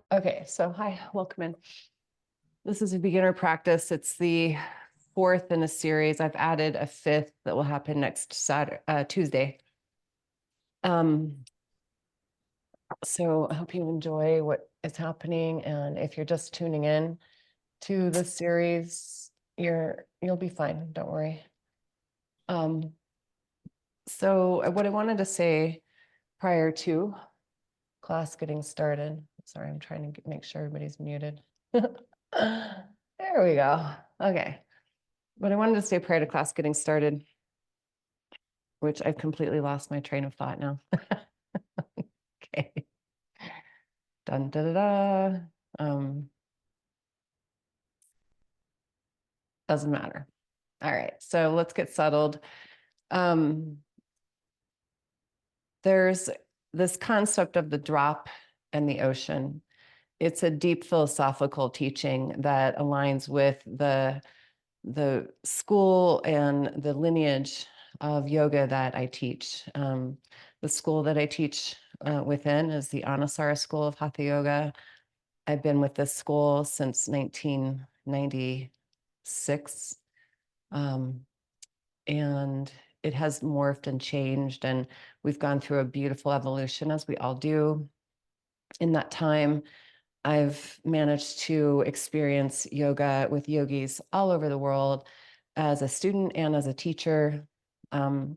Okay, so hi, welcome in. This is a beginner practice. It's the fourth in a series. I've added a fifth that will happen next Tuesday. So I hope you enjoy what is happening. And if you're just tuning in to this series, you'll be fine. Don't worry. So what I wanted to say prior to class getting started. Sorry, I'm trying to make sure everybody's muted. There we go. Okay. But I wanted to say prior to class getting started, which I've completely lost my train of thought now. Okay. Dun da da da. Doesn't matter. All right. So let's get settled. There's this concept of the drop and the ocean. It's a deep philosophical teaching that aligns with the school and the lineage of yoga that I teach. The school that I teach within is the Anusara School of Hatha Yoga. I've been with this school since 1996. And it has morphed and changed, and we've gone through a beautiful evolution, as we all do. In that time, I've managed to experience yoga with yogis all over the world as a student and as a teacher. And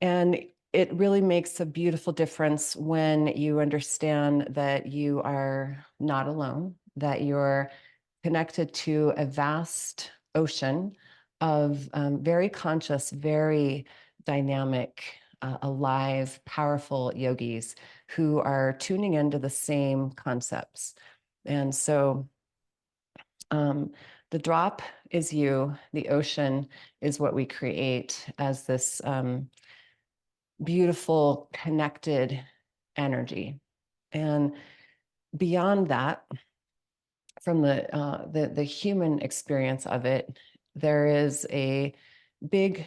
it really makes a beautiful difference when you understand that you are not alone, that you're connected to a vast ocean of very conscious, very dynamic, alive, powerful yogis who are tuning into the same concepts. And so the drop is you, the ocean is what we create as this beautiful, connected energy. And beyond that, from the human experience of it, there is a big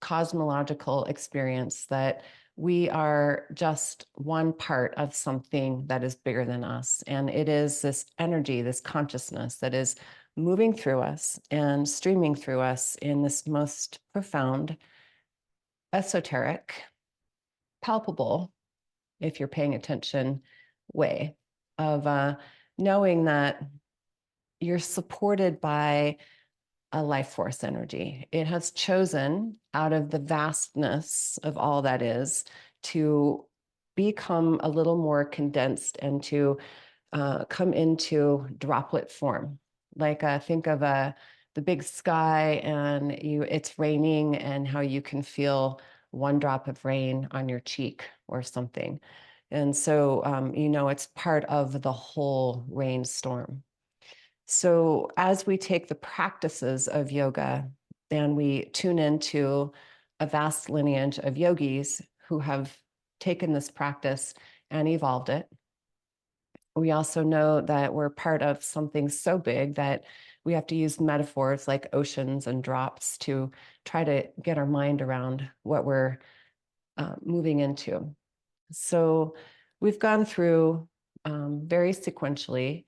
cosmological experience that we are just one part of something that is bigger than us. And it is this energy, this consciousness that is moving through us and streaming through us in this most profound, esoteric, palpable, if you're paying attention, way of knowing that you're supported by a life force energy. It has chosen out of the vastness of all that is to become a little more condensed and to come into droplet form. Like think of the big sky and it's raining and how you can feel one drop of rain on your cheek or something. And so, it's part of the whole rainstorm. So as we take the practices of yoga and we tune into a vast lineage of yogis who have taken this practice and evolved it, we also know that we're part of something so big that we have to use metaphors like oceans and drops to try to get our mind around what we're moving into. So we've gone through very sequentially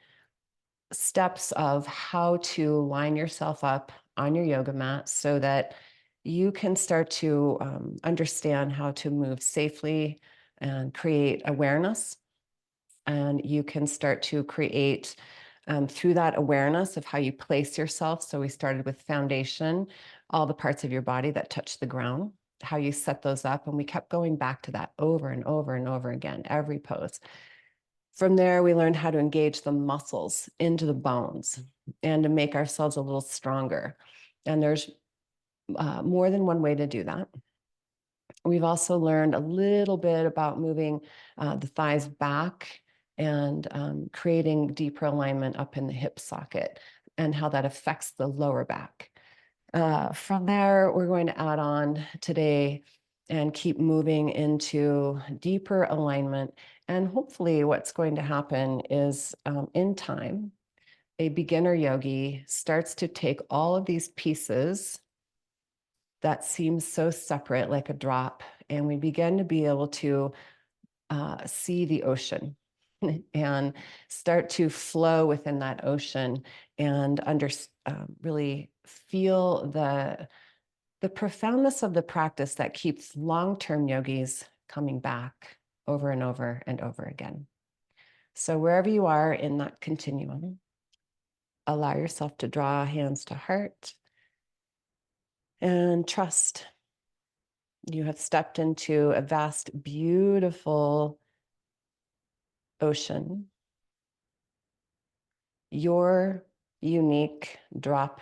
steps of how to line yourself up on your yoga mat so that you can start to understand how to move safely and create awareness. And you can start to create through that awareness of how you place yourself. So we started with foundation, all the parts of your body that touch the ground, how you set those up. And we kept going back to that over and over and over again, every pose. From there, we learned how to engage the muscles into the bones and to make ourselves a little stronger. And there's more than one way to do that. We've also learned a little bit about moving the thighs back and creating deeper alignment up in the hip socket and how that affects the lower back. From there, we're going to add on today and keep moving into deeper alignment. And hopefully what's going to happen is in time, a beginner yogi starts to take all of these pieces that seems so separate, like a drop. And we begin to be able to see the ocean and start to flow within that ocean and really feel the profoundness of the practice that keeps long-term yogis coming back over and over and over again. So wherever you are in that continuum, allow yourself to draw hands to heart and trust. You have stepped into a vast, beautiful ocean. Your unique drop,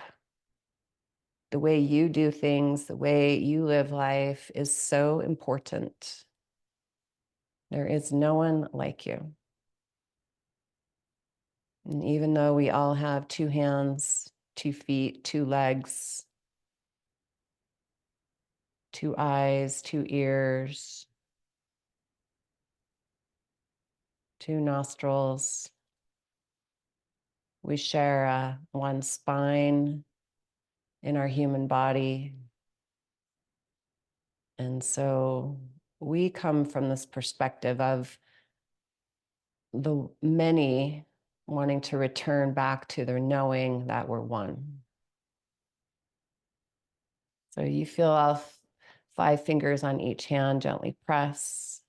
the way you do things, the way you live life is so important. There is no one like you. And even though we all have 2 hands, 2 feet, 2 legs, 2 eyes, 2 ears, 2 nostrils, we share one spine in our human body. And so we come from this perspective of the many wanting to return back to their knowing that we're one. So you feel all 5 fingers on each hand, gently press.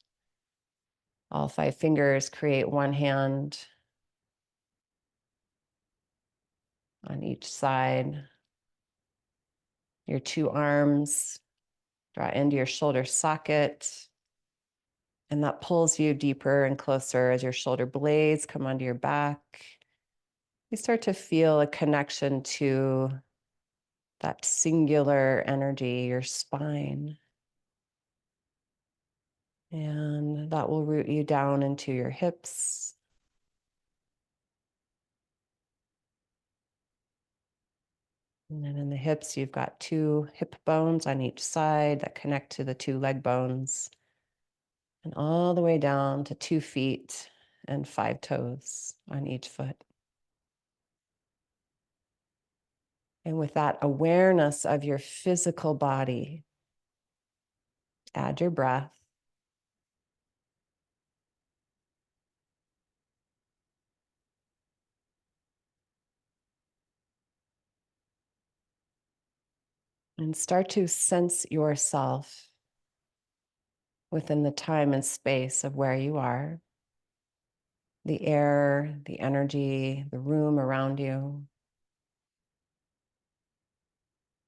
All 5 fingers create one hand on each side. Your 2 arms draw into your shoulder socket, and that pulls you deeper and closer as your shoulder blades come onto your back. You start to feel a connection to that singular energy, your spine. And that will root you down into your hips. And then in the hips, you've got 2 hip bones on each side that connect to the 2 leg bones. And all the way down to 2 feet and 5 toes on each foot. And with that awareness of your physical body, add your breath. And start to sense yourself within the time and space of where you are, the air, the energy, the room around you.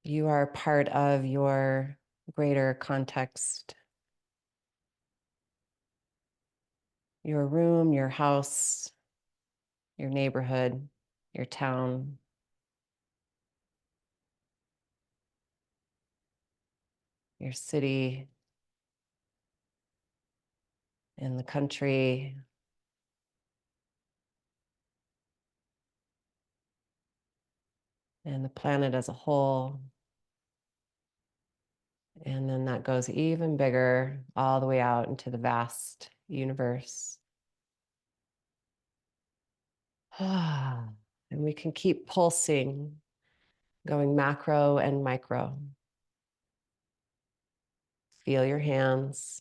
You are part of your greater context, your room, your house, your neighborhood, your town. Your city, in the country, and the planet as a whole. And then that goes even bigger all the way out into the vast universe. And we can keep pulsing, going macro and micro. Feel your hands,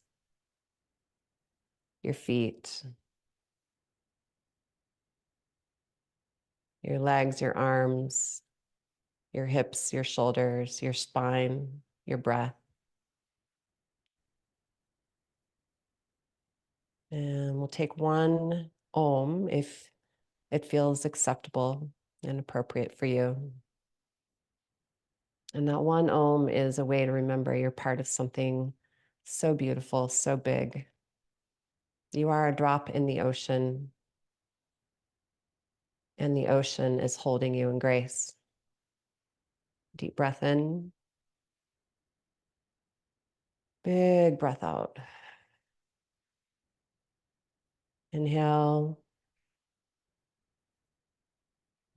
your feet, your legs, your arms, your hips, your shoulders, your spine, your breath. And we'll take one Om if it feels acceptable and appropriate for you. And that one Om is a way to remember you're part of something so beautiful, so big. You are a drop in the ocean, and the ocean is holding you in grace. Deep breath in. Big breath out. Inhale.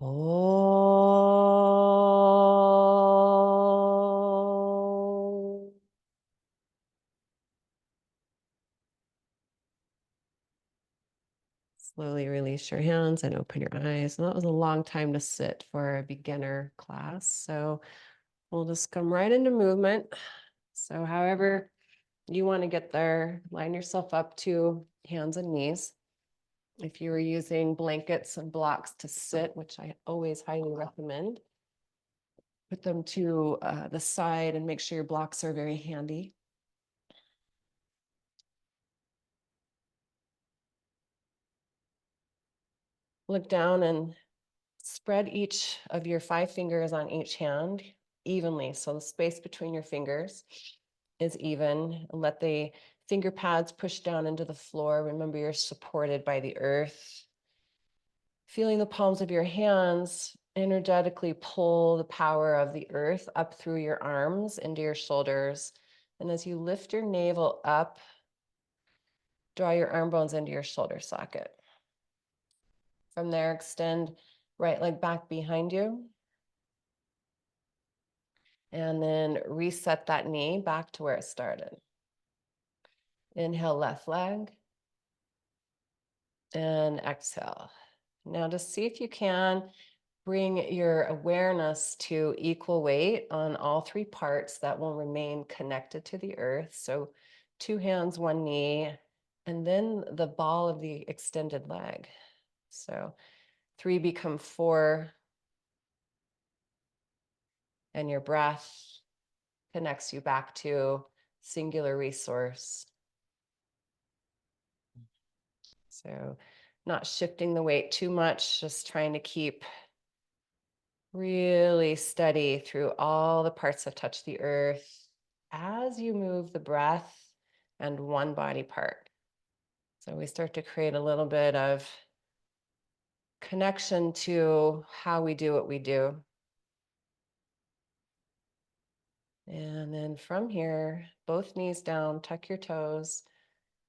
Oh. Slowly release your hands and open your eyes. And that was a long time to sit for a beginner class. So We'll just come right into movement. So however you want to get there, line yourself up to hands and knees. If you were using blankets and blocks to sit, which I always highly recommend, put them to the side and make sure your blocks are very handy. Look down and spread each of your 5 fingers on each hand evenly. So the space between your fingers is even. Let the finger pads push down into the floor. Remember, you're supported by the earth. Feeling the palms of your hands energetically pull the power of the earth up through your arms into your shoulders. And as you lift your navel up, draw your arm bones into your shoulder socket. From there, extend right leg back behind you. And then reset that knee back to where it started. Inhale, left leg. And exhale. Now just see if you can bring your awareness to equal weight on all 3 parts that will remain connected to the earth. So 2 hands, 1 knee, and then the ball of the extended leg. So 3 become 4, and your breath connects you back to singular resource. So not shifting the weight too much, just trying to keep really steady through all the parts that touch the earth as you move the breath and one body part. So we start to create a little bit of connection to how we do what we do. And then from here, both knees down, tuck your toes,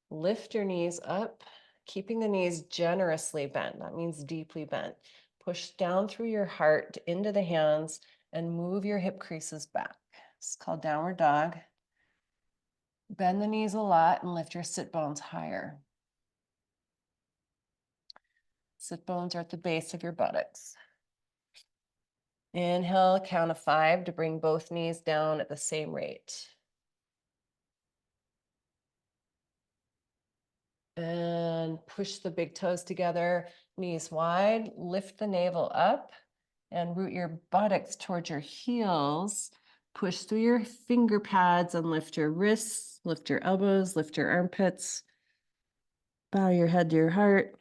lift your knees up, keeping the knees generously bent. That means deeply bent. Push down through your heart into the hands and move your hip creases back. It's called downward dog. Bend the knees a lot and lift your sit bones higher. Sit bones are at the base of your buttocks. Inhale, count of 5 to bring both knees down at the same rate. And push the big toes together, knees wide, lift the navel up and root your buttocks towards your heels. Push through your finger pads and lift your wrists, lift your elbows, lift your armpits. Bow your head to your heart.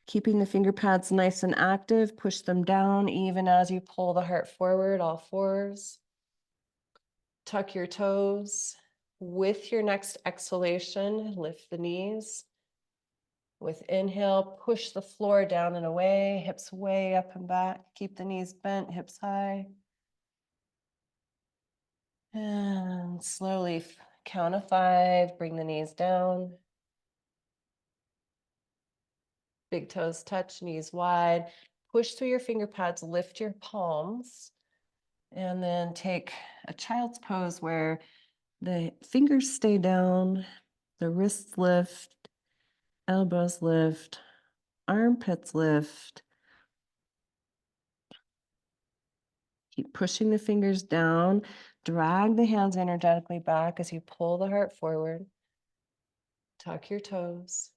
Keeping the finger pads nice and active, push them down even as you pull the heart forward, all 4s. Tuck your toes. With your next exhalation, lift the knees. With inhale, push the floor down and away, hips way up and back. Keep the knees bent, hips high. And slowly count of 5, bring the knees down. Big toes touch, knees wide. Push through your finger pads, lift your palms. And then take a child's pose where the fingers stay down, the wrists lift, elbows lift, armpits lift. Keep pushing the fingers down. Drag the hands energetically back as you pull the heart forward. Tuck your toes.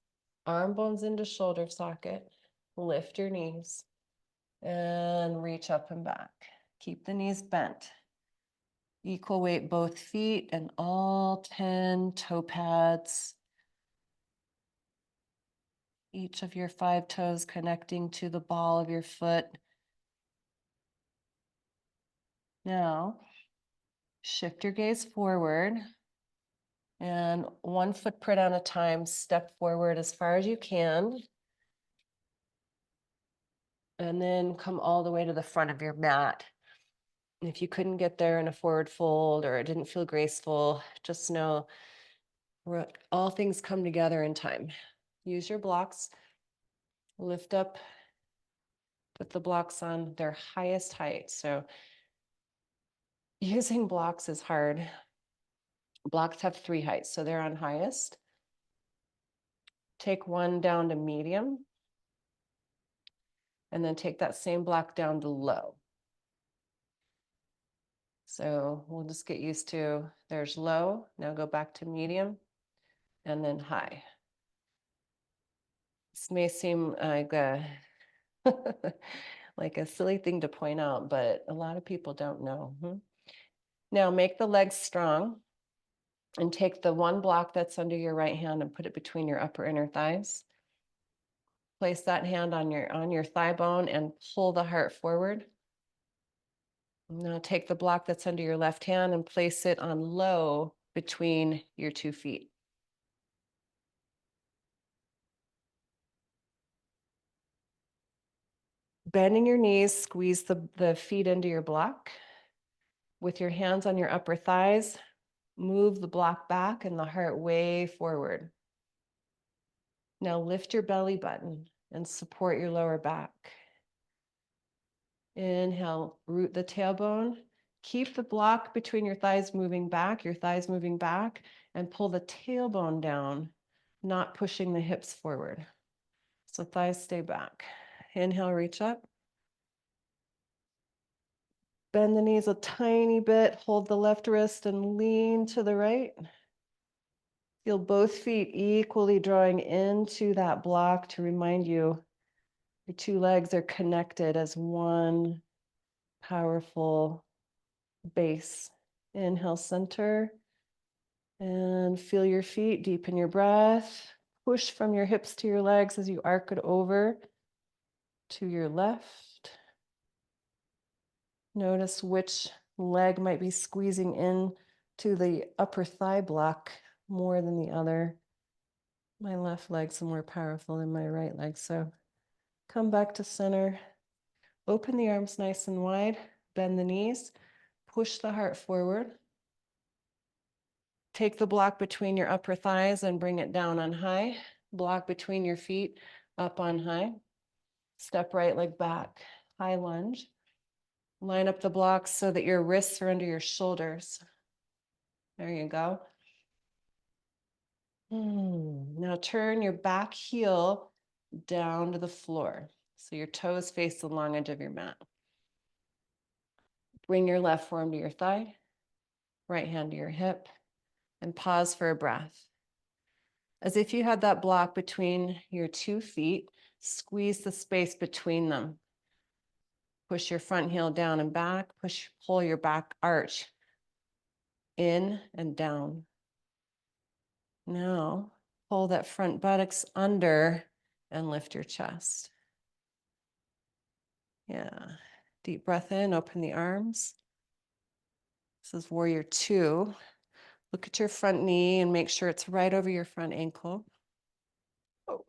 Arm bones into shoulder socket. Lift your knees. And reach up and back. Keep the knees bent. Equal weight both feet and all 10 toe pads. Each of your 5 toes connecting to the ball of your foot. Now, shift your gaze forward and 1 footprint at a time, step forward as far as you can. And then come all the way to the front of your mat. If you couldn't get there in a forward fold or it didn't feel graceful, just know all things come together in time. Use your blocks. Lift up, put the blocks on their highest height. So using blocks is hard. Blocks have 3 heights, so they're on highest. Take 1 down to medium, and then take that same block down to low. So we'll just get used to, there's low, now go back to medium, and then high. This may seem like a, like a silly thing to point out, but a lot of people don't know. Now make the legs strong and take the one block that's under your right hand and put it between your upper inner thighs. Place that hand on your thigh bone and pull the heart forward. Now take the block that's under your left hand and place it on low between your 2 feet. Bending your knees, squeeze the feet into your block. With your hands on your upper thighs, move the block back and the heart way forward. Now lift your belly button and support your lower back. Inhale, root the tailbone. Keep the block between your thighs moving back, and pull the tailbone down, not pushing the hips forward. So thighs stay back. Inhale, reach up. Bend the knees a tiny bit, hold the left wrist and lean to the right. Feel both feet equally drawing into that block to remind you your 2 legs are connected as one powerful base. Inhale, center, and feel your feet, deepen your breath. Push from your hips to your legs as you arc it over to your left. Notice which leg might be squeezing in to the upper thigh block more than the other. My left leg's more powerful than my right leg, so come back to center. Open the arms nice and wide, bend the knees, push the heart forward. Take the block between your upper thighs and bring it down on high. Block between your feet, up on high. Step right leg back, high lunge. Line up the blocks so that your wrists are under your shoulders. There you go. Now turn your back heel down to the floor. So your toes face the long edge of your mat. Bring your left forearm to your thigh, right hand to your hip, and pause for a breath. As if you had that block between your 2 feet, squeeze the space between them. Push your front heel down and back, pull your back arch in and down. Now, pull that front buttocks under and lift your chest. Yeah, deep breath in, open the arms. This is warrior 2. Look at your front knee and make sure it's right over your front ankle. Oh.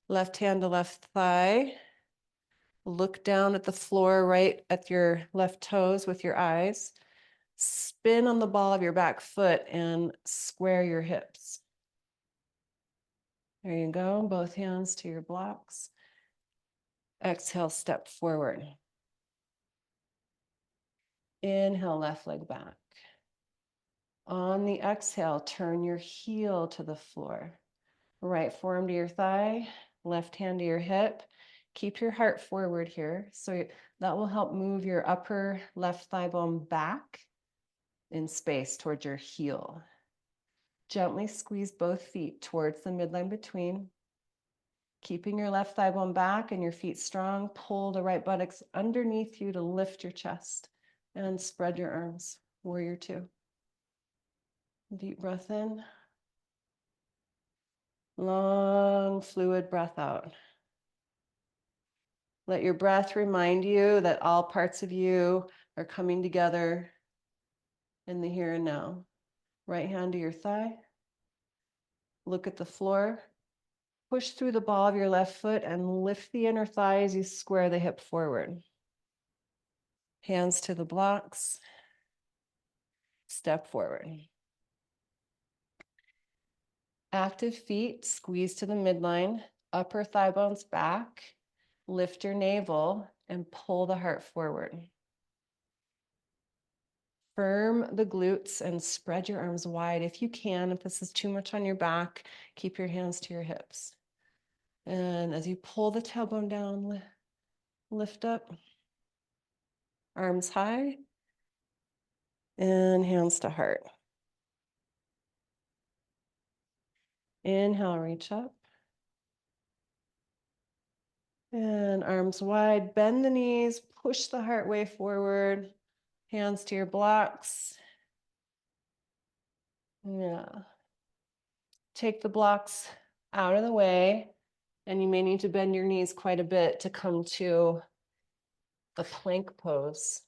Left hand to left thigh. Look down at the floor, right at your left toes with your eyes. Spin on the ball of your back foot and square your hips. There you go, both hands to your blocks. Exhale, step forward. Inhale, left leg back. On the exhale, turn your heel to the floor. Right forearm to your thigh, left hand to your hip. Keep your heart forward here. So that will help move your upper left thigh bone back in space towards your heel. Gently squeeze both feet towards the midline between. Keeping your left thigh bone back and your feet strong, pull the right buttocks underneath you to lift your chest and spread your arms. Warrior 2. Deep breath in. Long, fluid breath out. Let your breath remind you that all parts of you are coming together in the here and now. Right hand to your thigh. Look at the floor. Push through the ball of your left foot and lift the inner thigh as you square the hip forward. Hands to the blocks. Step forward. Active feet, squeeze to the midline, upper thigh bones back, lift your navel and pull the heart forward. Firm the glutes and spread your arms wide if you can. If this is too much on your back, keep your hands to your hips. And as you pull the tailbone down, lift up. arms high, and hands to heart. Inhale, reach up. And arms wide, bend the knees, push the heart way forward, hands to your blocks. Yeah. Take the blocks out of the way, and you may need to bend your knees quite a bit to come to the plank pose.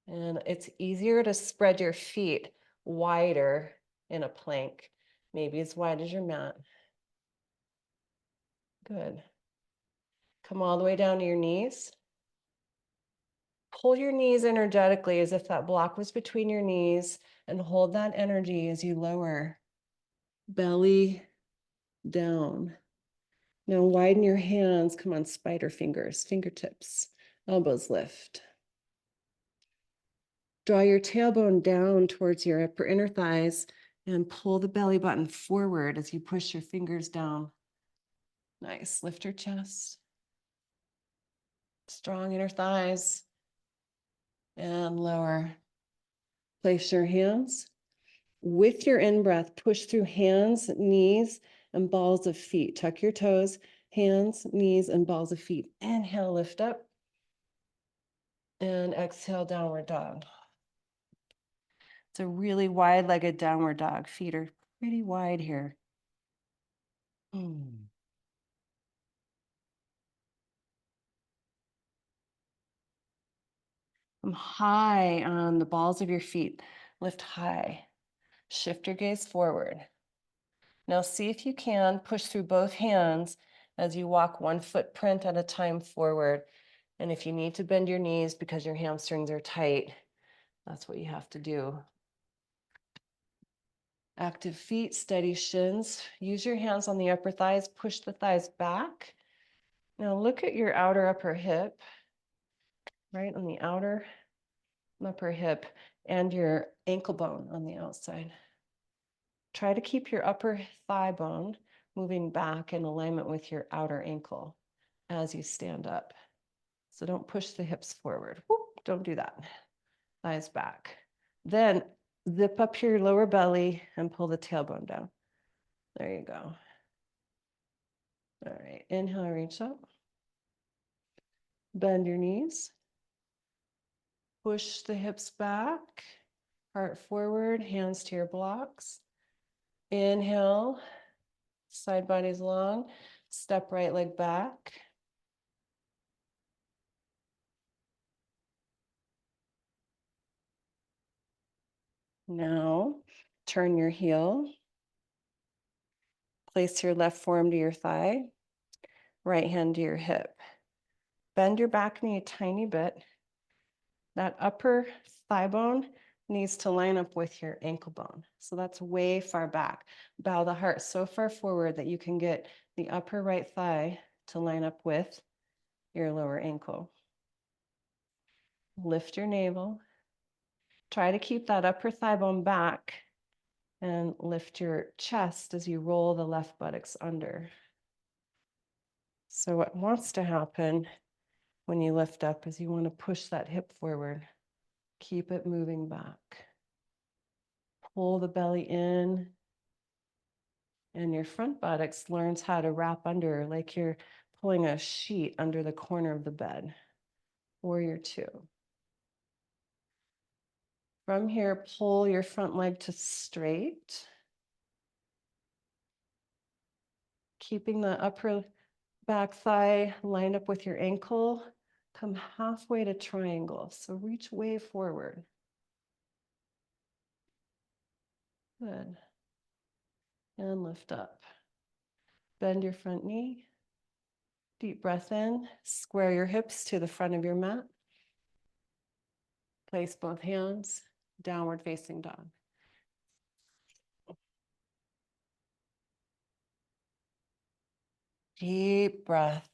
And it's easier to spread your feet wider in a plank, maybe as wide as your mat. Good. Come all the way down to your knees. Pull your knees energetically as if that block was between your knees, and hold that energy as you lower. Belly down. Now widen your hands. Come on, spider fingers, fingertips, elbows lift. Draw your tailbone down towards your upper inner thighs and pull the belly button forward as you push your fingers down. Nice. Lift your chest. Strong inner thighs. And lower. Place your hands. With your in-breath, push through hands, knees, and balls of feet. Tuck your toes, hands, knees, and balls of feet. Inhale, lift up. And exhale, downward dog. It's a really wide-legged downward dog. Feet are pretty wide here. I'm high on the balls of your feet. Lift high. Shift your gaze forward. Now see if you can push through both hands as you walk one footprint at a time forward. And if you need to bend your knees because your hamstrings are tight, that's what you have to do. Active feet, steady shins. Use your hands on the upper thighs, push the thighs back. Now look at your outer upper hip, right on the outer upper hip, and your ankle bone on the outside. Try to keep your upper thigh bone moving back in alignment with your outer ankle as you stand up. So don't push the hips forward. Whoop, don't do that. Thighs back. Then zip up your lower belly and pull the tailbone down. There you go. All right, inhale, reach up. Bend your knees. Push the hips back. Heart forward, hands to your blocks. Inhale, side body's long. Step right leg back. Now, turn your heel. Place your left forearm to your thigh, right hand to your hip. Bend your back knee a tiny bit. That upper thigh bone needs to line up with your ankle bone. So that's way far back. Bow the heart so far forward that you can get the upper right thigh to line up with your lower ankle. Lift your navel. Try to keep that upper thigh bone back and lift your chest as you roll the left buttocks under. So what wants to happen when you lift up is you want to push that hip forward. Keep it moving back. Pull the belly in, and your front buttocks learns how to wrap under like you're pulling a sheet under the corner of the bed. Warrior two. From here, pull your front leg to straight. Keeping the upper back thigh lined up with your ankle. Come halfway to triangle. So reach way forward. Good. And lift up. Bend your front knee. Deep breath in. Square your hips to the front of your mat. Place both hands. Downward facing dog. Deep breath.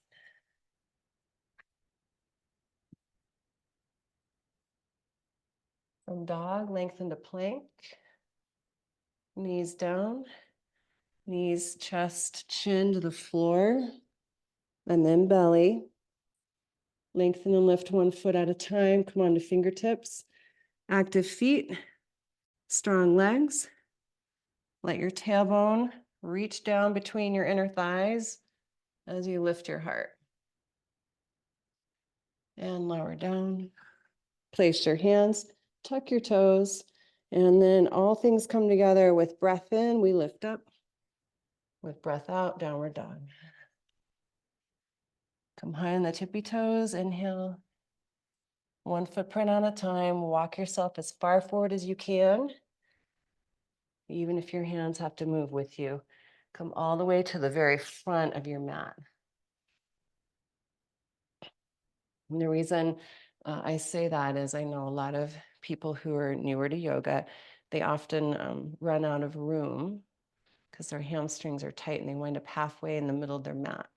From dog, lengthen to plank. Knees down. Knees, chest, chin to the floor. And then belly. Lengthen and lift one foot at a time. Come on to fingertips. Active feet, strong legs. Let your tailbone reach down between your inner thighs as you lift your heart. And lower down. Place your hands, tuck your toes, and then all things come together with breath in, we lift up. With breath out, downward dog. Come high on the tippy toes, inhale. One footprint at a time, walk yourself as far forward as you can, even if your hands have to move with you. Come all the way to the very front of your mat. And the reason I say that is I know a lot of people who are newer to yoga, they often run out of room because their hamstrings are tight and they wind up halfway in the middle of their mat.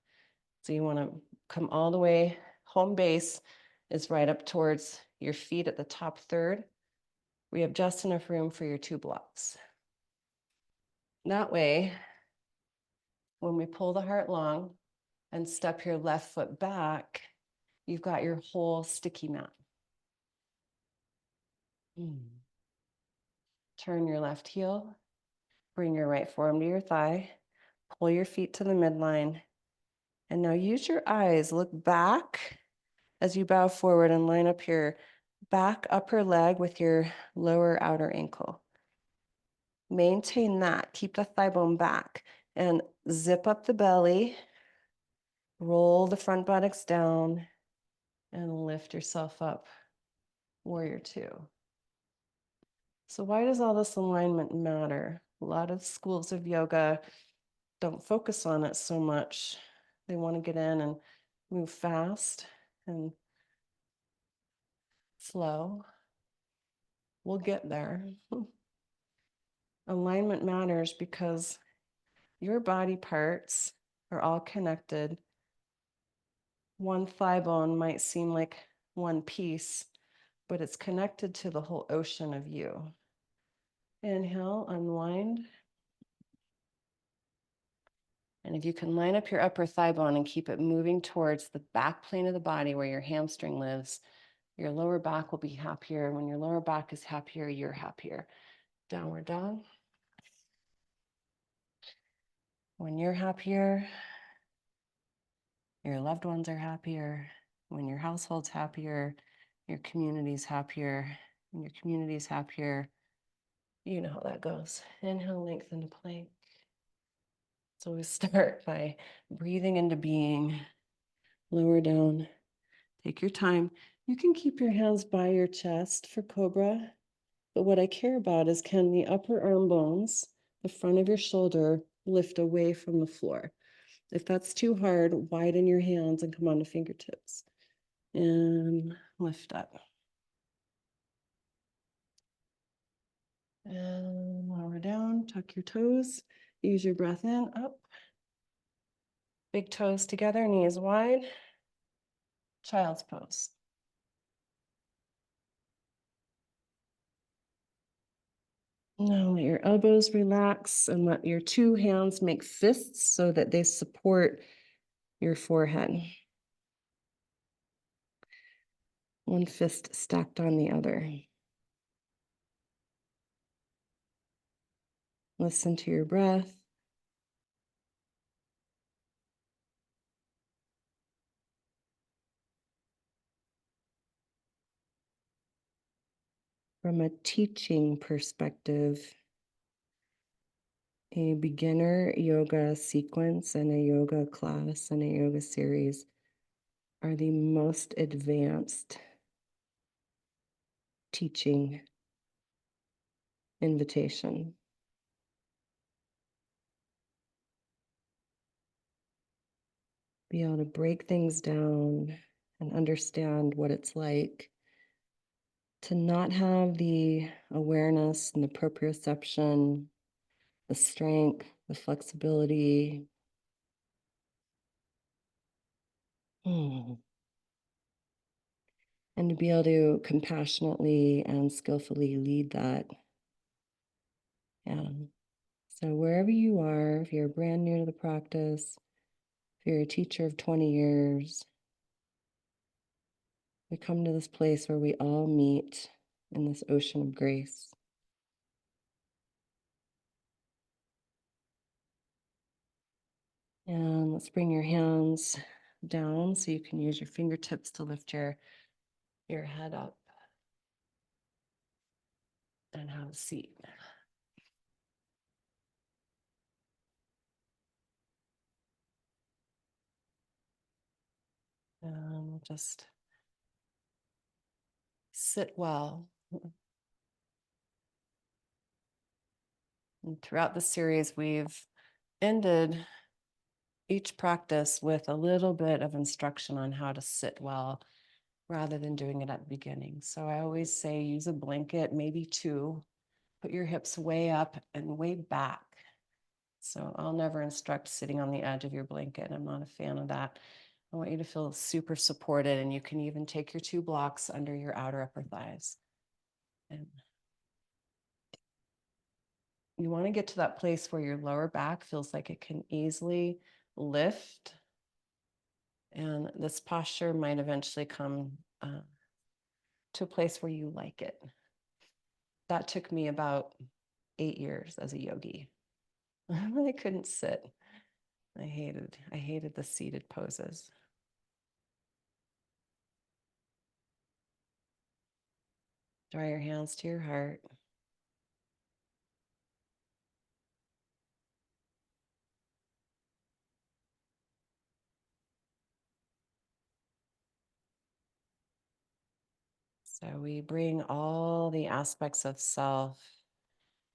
So you want to come all the way. Home base is right up towards your feet at the top third. We have just enough room for your 2 blocks. That way, when we pull the heart long and step your left foot back, you've got your whole sticky mat. Turn your left heel, bring your right forearm to your thigh, pull your feet to the midline, and now use your eyes, look back as you bow forward and line up your back upper leg with your lower outer ankle. Maintain that, keep the thigh bone back, and zip up the belly, roll the front buttocks down, and lift yourself up, warrior 2. So why does all this alignment matter? A lot of schools of yoga don't focus on it so much. They want to get in and move fast and slow. We'll get there. Alignment matters because your body parts are all connected. One thigh bone might seem like one piece, but it's connected to the whole ocean of you. Inhale, unwind. And if you can line up your upper thigh bone and keep it moving towards the back plane of the body where your hamstring lives, your lower back will be happier. When your lower back is happier, you're happier. Downward dog. When you're happier, your loved ones are happier. When your household's happier, your community's happier. When your community's happier, you know how that goes. Inhale, lengthen to plank. So we start by breathing into being, lower down, take your time. You can keep your hands by your chest for cobra, but what I care about is can the upper arm bones, the front of your shoulder, lift away from the floor. If that's too hard, widen your hands and come on to fingertips. And lift up. And lower down, tuck your toes. Use your breath in, up. Big toes together, knees wide. Child's pose. Now let your elbows relax and let your 2 hands make fists so that they support your forehead. One fist stacked on the other. Listen to your breath. From a teaching perspective, a beginner yoga sequence and a yoga class and a yoga series are the most advanced teaching invitation. Be able to break things down and understand what it's like to not have the awareness and the proprioception, the strength, the flexibility. And to be able to compassionately and skillfully lead that. Yeah. So wherever you are, if you're brand new to the practice, if you're a teacher of 20 years, We come to this place where we all meet in this ocean of grace. And let's bring your hands down so you can use your fingertips to lift your head up and have a seat. And we'll just sit well. And throughout the series, we've ended each practice with a little bit of instruction on how to sit well rather than doing it at the beginning. So I always say use a blanket, maybe two, put your hips way up and way back. So I'll never instruct sitting on the edge of your blanket. I'm not a fan of that. I want you to feel super supported, and you can even take your two blocks under your outer upper thighs. And you want to get to that place where your lower back feels like it can easily lift. And this posture might eventually come to a place where you like it. That took me about 8 years as a yogi. I couldn't sit. I hated the seated poses. Draw your hands to your heart. So we bring all the aspects of self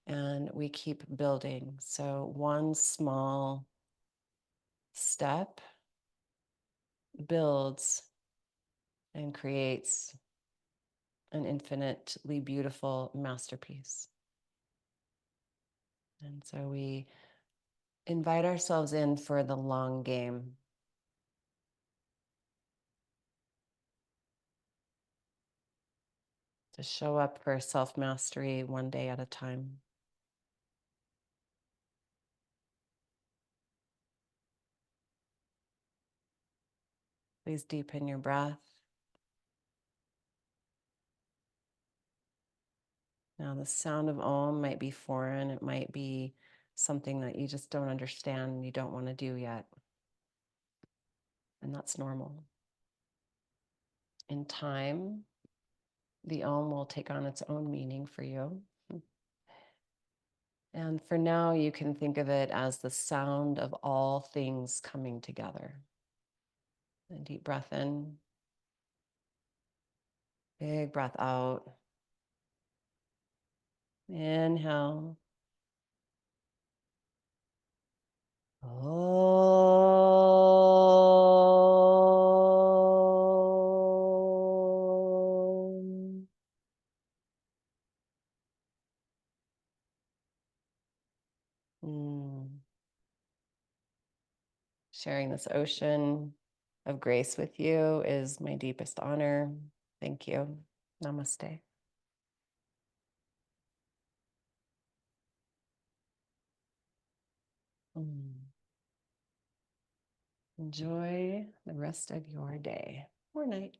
and we keep building. So one small step builds and creates an infinitely beautiful masterpiece. And so we invite ourselves in for the long game. To show up for self-mastery one day at a time. Please deepen your breath. Now, the sound of Om might be foreign. It might be something that you just don't understand and you don't want to do yet. And that's normal. In time, the Om will take on its own meaning for you. And for now, you can think of it as the sound of all things coming together. A deep breath in, big breath out. Inhale. Om. Sharing this ocean of grace with you is my deepest honor. Thank you. Namaste. Enjoy the rest of your day or night.